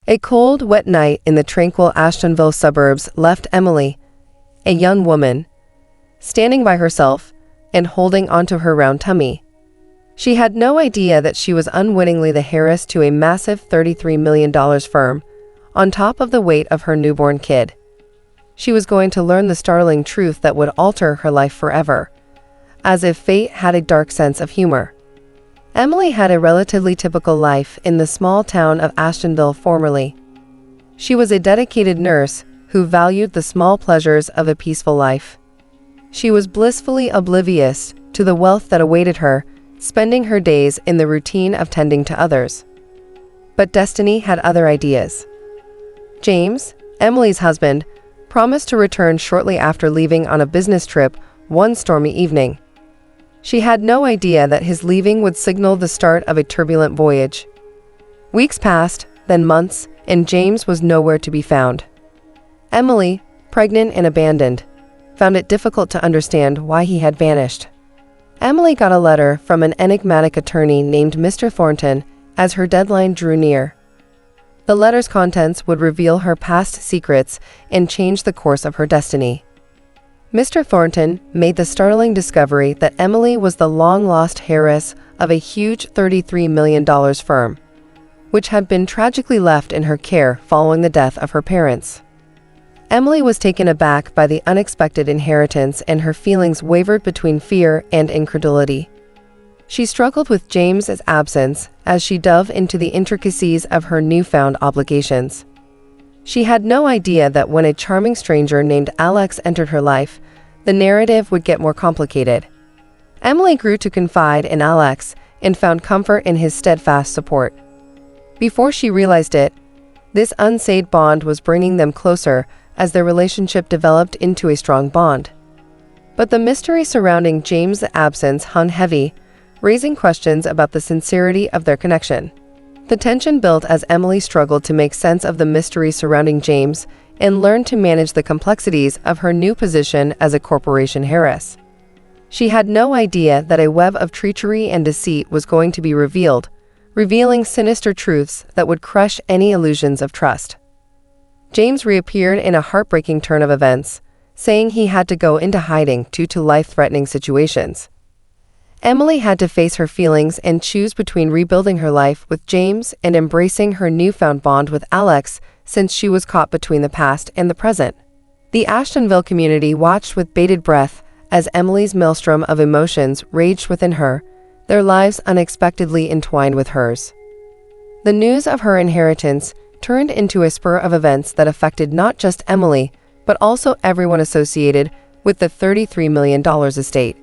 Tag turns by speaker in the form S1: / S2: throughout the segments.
S1: A cold, wet night in the tranquil Ashtonville suburbs left Emily, a young woman, standing by herself and holding onto her round tummy. She had no idea that she was unwittingly the heiress to a massive $33 million firm, on top of the weight of her newborn kid. She was going to learn the startling truth that would alter her life forever, as if fate had a dark sense of humor. Emily had a relatively typical life in the small town of Ashtonville formerly. She was a dedicated nurse who valued the small pleasures of a peaceful life. She was blissfully oblivious to the wealth that awaited her, spending her days in the routine of tending to others. But destiny had other ideas. James, Emily's husband, promised to return shortly after leaving on a business trip one stormy evening. She had no idea that his leaving would signal the start of a turbulent voyage. Weeks passed, then months, and James was nowhere to be found. Emily, pregnant and abandoned, found it difficult to understand why he had vanished. Emily got a letter from an enigmatic attorney named Mr. Thornton as her deadline drew near. The letter's contents would reveal her past secrets and change the course of her destiny. Mr. Thornton made the startling discovery that Emily was the long-lost heiress of a huge $33 million firm, which had been tragically left in her care following the death of her parents. Emily was taken aback by the unexpected inheritance, and her feelings wavered between fear and incredulity. She struggled with James's absence as she dove into the intricacies of her newfound obligations. She had no idea that when a charming stranger named Alex entered her life, the narrative would get more complicated. Emily grew to confide in Alex and found comfort in his steadfast support. Before she realized it, this unsaid bond was bringing them closer as their relationship developed into a strong bond. But the mystery surrounding James' absence hung heavy, raising questions about the sincerity of their connection. The tension built as Emily struggled to make sense of the mystery surrounding James and learned to manage the complexities of her new position as a corporation heiress. She had no idea that a web of treachery and deceit was going to be revealed, revealing sinister truths that would crush any illusions of trust. James reappeared in a heartbreaking turn of events, saying he had to go into hiding due to life-threatening situations. Emily had to face her feelings and choose between rebuilding her life with James and embracing her newfound bond with Alex, since she was caught between the past and the present. The Ashtonville community watched with bated breath as Emily's maelstrom of emotions raged within her, their lives unexpectedly entwined with hers. The news of her inheritance turned into a spur of events that affected not just Emily, but also everyone associated with the $33 million estate.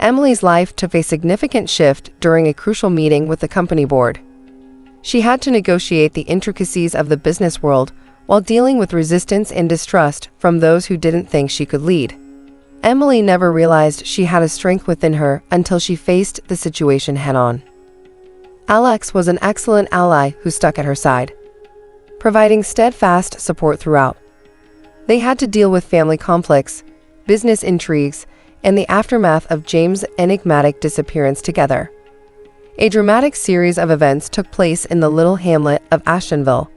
S1: Emily's life took a significant shift during a crucial meeting with the company board. She had to negotiate the intricacies of the business world while dealing with resistance and distrust from those who didn't think she could lead. Emily never realized she had a strength within her until she faced the situation head-on. Alex was an excellent ally who stuck at her side, providing steadfast support throughout. They had to deal with family conflicts, business intrigues, and the aftermath of James' enigmatic disappearance together. A dramatic series of events took place in the little hamlet of Ashtonville,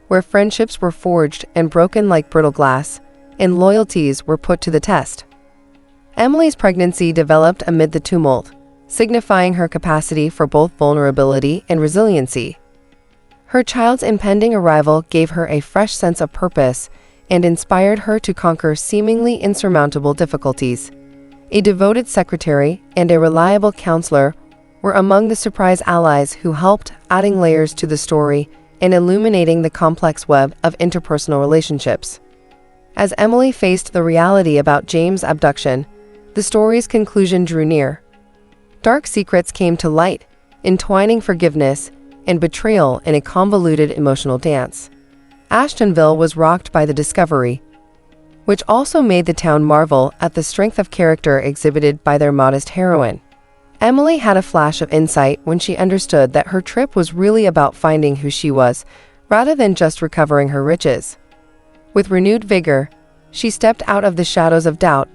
S1: where friendships were forged and broken like brittle glass, and loyalties were put to the test. Emily's pregnancy developed amid the tumult, signifying her capacity for both vulnerability and resiliency. Her child's impending arrival gave her a fresh sense of purpose and inspired her to conquer seemingly insurmountable difficulties. A devoted secretary and a reliable counselor were among the surprise allies who helped, adding layers to the story and illuminating the complex web of interpersonal relationships. As Emily faced the reality about James' abduction, the story's conclusion drew near. Dark secrets came to light, entwining forgiveness and betrayal in a convoluted emotional dance. Ashtonville was rocked by the discovery, which also made the town marvel at the strength of character exhibited by their modest heroine. Emily had a flash of insight when she understood that her trip was really about finding who she was, rather than just recovering her riches. With renewed vigor, she stepped out of the shadows of doubt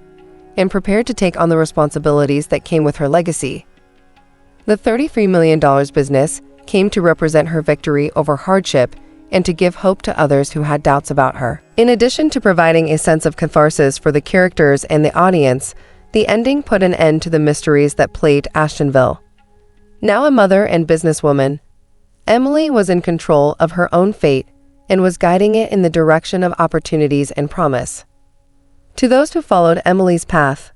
S1: and prepared to take on the responsibilities that came with her legacy. The $33 million business came to represent her victory over hardship and to give hope to others who had doubts about her. In addition to providing a sense of catharsis for the characters and the audience, the ending put an end to the mysteries that plagued Ashtonville. Now a mother and businesswoman, Emily was in control of her own fate and was guiding it in the direction of opportunities and promise. To those who followed Emily's path,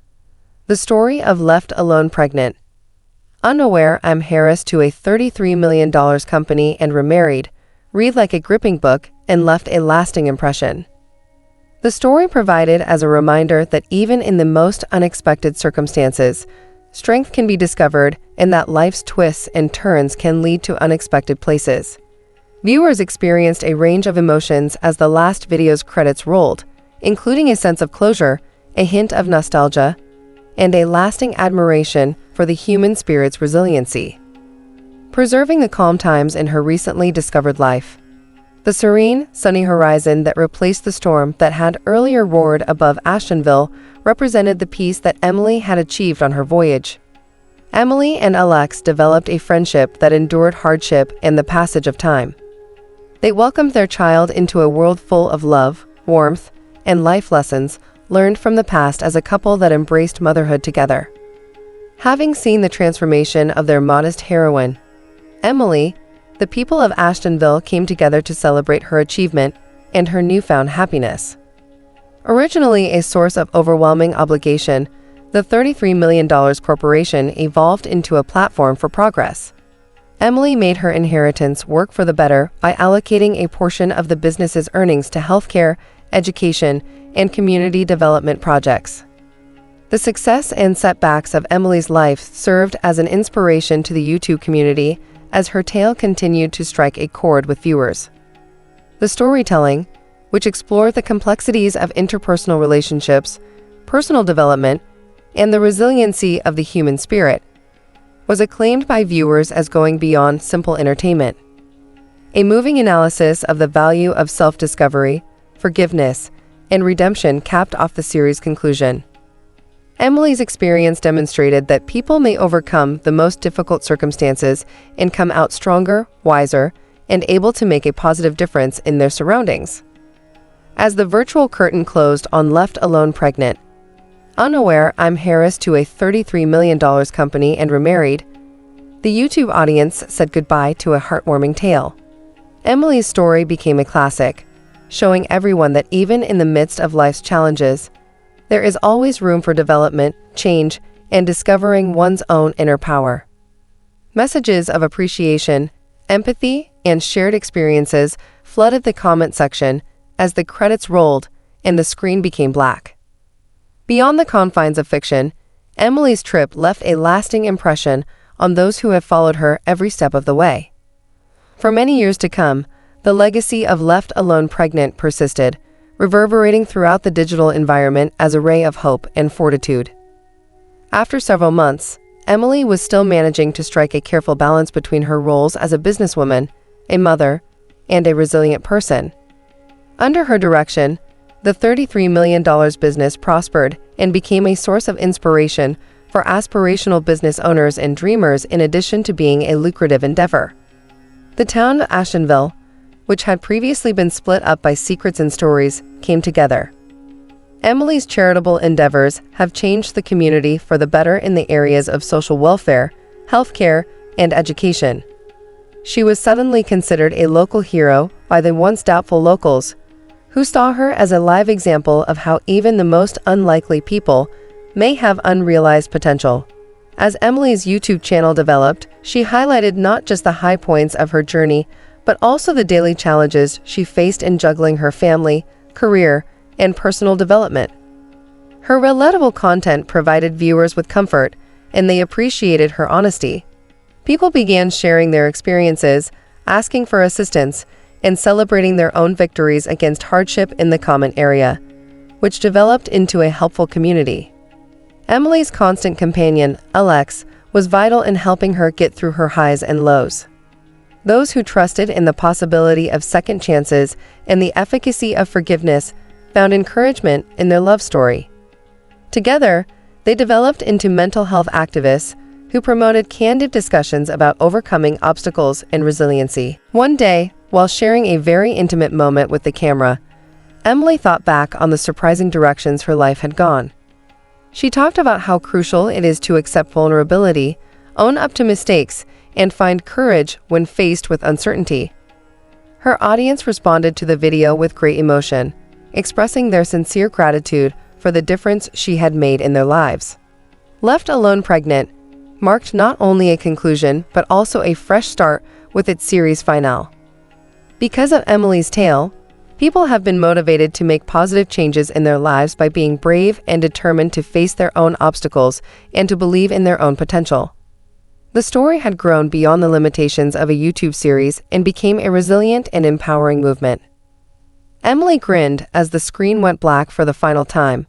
S1: the story of Left Alone Pregnant, Unaware I'm Heiress to a $33 million company and remarried, read like a gripping book and left a lasting impression. The story provided as a reminder that even in the most unexpected circumstances, strength can be discovered and that life's twists and turns can lead to unexpected places. Viewers experienced a range of emotions as the last video's credits rolled, including a sense of closure, a hint of nostalgia, and a lasting admiration for the human spirit's resiliency. Preserving the calm times in her recently discovered life. The serene, sunny horizon that replaced the storm that had earlier roared above Ashtonville represented the peace that Emily had achieved on her voyage. Emily and Alex developed a friendship that endured hardship and the passage of time. They welcomed their child into a world full of love, warmth, and life lessons learned from the past as a couple that embraced motherhood together. Having seen the transformation of their modest heroine, Emily, the people of Ashtonville came together to celebrate her achievement and her newfound happiness. Originally a source of overwhelming obligation, the $33 million corporation evolved into a platform for progress. Emily made her inheritance work for the better by allocating a portion of the business's earnings to healthcare, education, and community development projects. The success and setbacks of Emily's life served as an inspiration to the YouTube community as her tale continued to strike a chord with viewers. The storytelling, which explored the complexities of interpersonal relationships, personal development, and the resiliency of the human spirit, was acclaimed by viewers as going beyond simple entertainment. A moving analysis of the value of self-discovery, forgiveness, and redemption capped off the series' conclusion. Emily's experience demonstrated that people may overcome the most difficult circumstances and come out stronger, wiser, and able to make a positive difference in their surroundings. As the virtual curtain closed on Left Alone Pregnant, Unaware I'm Heiress to a $33 million company and remarried, the YouTube audience said goodbye to a heartwarming tale. Emily's story became a classic, showing everyone that even in the midst of life's challenges, there is always room for development, change, and discovering one's own inner power. Messages of appreciation, empathy, and shared experiences flooded the comment section as the credits rolled and the screen became black. Beyond the confines of fiction, Emily's trip left a lasting impression on those who have followed her every step of the way. For many years to come, the legacy of Left Alone Pregnant persisted, reverberating throughout the digital environment as a ray of hope and fortitude. After several months, Emily was still managing to strike a careful balance between her roles as a businesswoman, a mother, and a resilient person. Under her direction, the $33 million business prospered and became a source of inspiration for aspirational business owners and dreamers in addition to being a lucrative endeavor. The town of Ashtonville, which had previously been split up by secrets and stories, came together. Emily's charitable endeavors have changed the community for the better in the areas of social welfare, healthcare, and education. She was suddenly considered a local hero by the once doubtful locals, who saw her as a live example of how even the most unlikely people may have unrealized potential. As Emily's YouTube channel developed, she highlighted not just the high points of her journey, but also the daily challenges she faced in juggling her family, career, and personal development. Her relatable content provided viewers with comfort, and they appreciated her honesty. People began sharing their experiences, asking for assistance, and celebrating their own victories against hardship in the comment area, which developed into a helpful community. Emily's constant companion, Alex, was vital in helping her get through her highs and lows. Those who trusted in the possibility of second chances and the efficacy of forgiveness found encouragement in their love story. Together, they developed into mental health activists who promoted candid discussions about overcoming obstacles and resiliency. One day, While sharing a very intimate moment with the camera, Emily thought back on the surprising directions her life had gone. She talked about how crucial it is to accept vulnerability, own up to mistakes, and find courage when faced with uncertainty. Her audience responded to the video with great emotion, expressing their sincere gratitude for the difference she had made in their lives. Left Alone Pregnant marked not only a conclusion but also a fresh start with its series finale. Because of Emily's tale, people have been motivated to make positive changes in their lives by being brave and determined to face their own obstacles and to believe in their own potential. The story had grown beyond the limitations of a YouTube series and became a resilient and empowering movement. Emily grinned as the screen went black for the final time,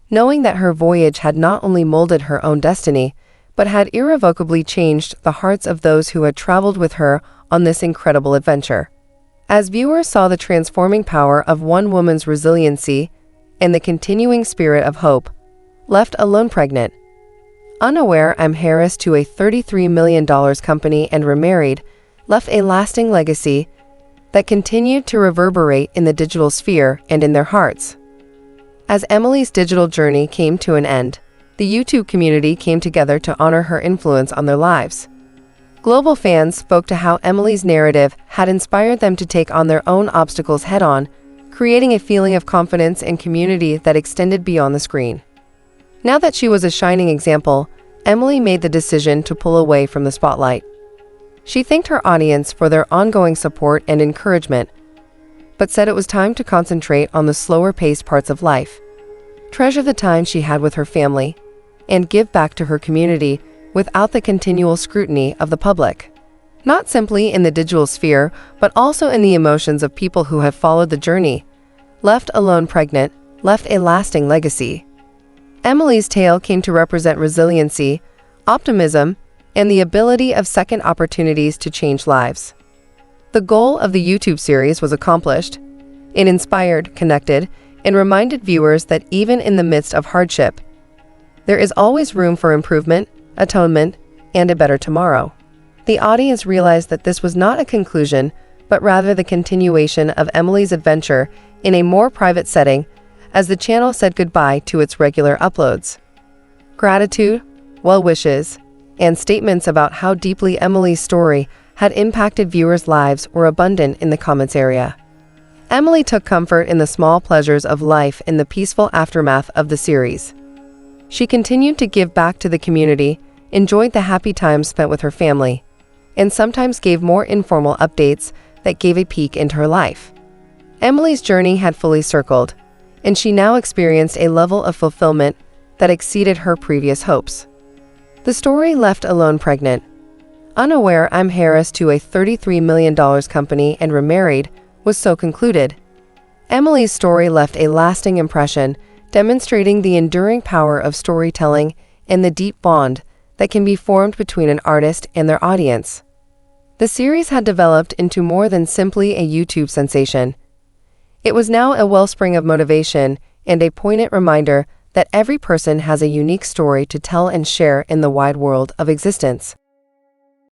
S1: knowing that her voyage had not only molded her own destiny, but had irrevocably changed the hearts of those who had traveled with her on this incredible adventure. As viewers saw the transforming power of one woman's resiliency and the continuing spirit of hope, Left Alone Pregnant, Unaware I'm Heiress to a $33 million company and remarried, left a lasting legacy that continued to reverberate in the digital sphere and in their hearts. As Emily's digital journey came to an end, the YouTube community came together to honor her influence on their lives. Global fans spoke to how Emily's narrative had inspired them to take on their own obstacles head-on, creating a feeling of confidence and community that extended beyond the screen. Now that she was a shining example, Emily made the decision to pull away from the spotlight. She thanked her audience for their ongoing support and encouragement, but said it was time to concentrate on the slower-paced parts of life, treasure the time she had with her family, and give back to her community without the continual scrutiny of the public. Not simply in the digital sphere, but also in the emotions of people who have followed the journey. Left Alone Pregnant left a lasting legacy. Emily's tale came to represent resiliency, optimism, and the ability of second opportunities to change lives. The goal of the YouTube series was accomplished. It inspired, connected, and reminded viewers that even in the midst of hardship, there is always room for improvement, atonement, and a better tomorrow. The audience realized that this was not a conclusion, but rather the continuation of Emily's adventure in a more private setting as the channel said goodbye to its regular uploads. Gratitude, well wishes, and statements about how deeply Emily's story had impacted viewers' lives were abundant in the comments area. Emily took comfort in the small pleasures of life in the peaceful aftermath of the series. She continued to give back to the community, enjoyed the happy times spent with her family, and sometimes gave more informal updates that gave a peek into her life. Emily's journey had fully circled, and she now experienced a level of fulfillment that exceeded her previous hopes. The story Left Alone Pregnant, Unaware I'm Heiress to a $33 million company and remarried was so concluded. Emily's story left a lasting impression, demonstrating the enduring power of storytelling and the deep bond that can be formed between an artist and their audience. The series had developed into more than simply a YouTube sensation. It was now a wellspring of motivation and a poignant reminder that every person has a unique story to tell and share in the wide world of existence.